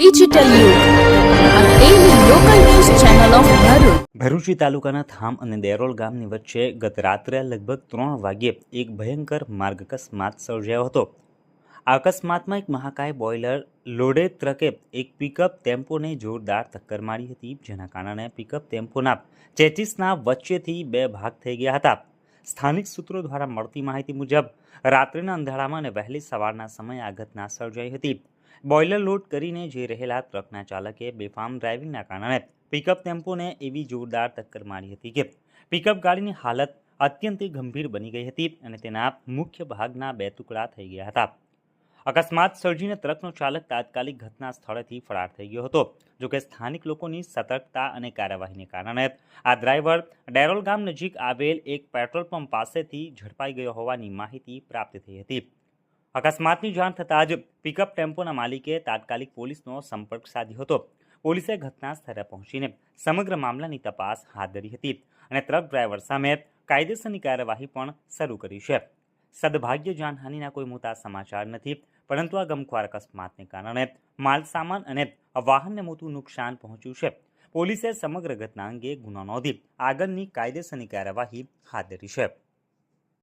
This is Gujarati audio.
ડિજિટલ યુગ આ daily local news channel of Bharuch. Bharuchi તાલુકાના થામ અને દેરોલ ગામની વચ્ચે ગત રાત્રે લગભગ 3 વાગ્યે એક ભયંકર માર્ગ અકસ્માત સર્જાયો હતો. આ અકસ્માતમાં એક મહાકાય બોઇલર લોડેડ ટ્રકે એક પિકઅપ ટેમ્પોને જોરદાર ટક્કર મારી હતી, જેના કારણે પિકઅપ ટેમ્પોના ચેચિસના વચ્ચેથી 2 ભાગ થઈ ગયા હતા. સ્થાનિક સૂત્રો દ્વારા મળતી માહિતી મુજબ રાત્રિના અંધારામાં અને વહેલી સવારના સમયે આ ઘટના સર્જાઈ હતી. બોઇલર લોડ કરીને જઈ રહેલા ટ્રકના ચાલકે બેફામ ડ્રાઇવિંગના કારણે પિકઅપ ટેમ્પોને એવી જોરદાર ટક્કર મારી હતી કે પિકઅપ ગાડીની હાલત અત્યંત ગંભીર બની ગઈ હતી અને તેના મુખ્ય ભાગના 2 ટુકડા થઈ ગયા હતા. અકસ્માત સર્જીને ટ્રકનો ચાલક તાત્કાલિક ઘટના સ્થળેથી ફરાર થઈ ગયો હતો. જોકે સ્થાનિક લોકોની સતર્કતા અને કાર્યવાહીને કારણે આ ડ્રાઈવર ડેરોલ ગામ નજીક આવેલ એક પેટ્રોલ પંપ પાસેથી ઝડપાઈ ગયો હોવાની માહિતી પ્રાપ્ત થઈ હતી. અકસ્માતની જાણ થતાં જ પિકઅપ ટેમ્પોના માલિકે તાત્કાલિક પોલીસનો સંપર્ક સાધ્યો હતો. પોલીસે ઘટના સ્થળે પહોંચીને સમગ્ર મામલાની તપાસ હાથ ધરી હતી અને ટ્રક ડ્રાઈવર સામે કાયદેસરની કાર્યવાહી પણ શરૂ કરી છે. સદભાગ્ય જાનહાનિના કોઈ મોટા સમાચાર નથી, પરંતુ આ ગમખ્વાર અકસ્માતને કારણે માલસામાન અને વાહનને મોટું નુકસાન પહોંચ્યું છે. પોલીસે સમગ્ર ઘટના અંગે ગુનો નોંધી આગળની કાયદેસરની કાર્યવાહી હાથ ધરી છે.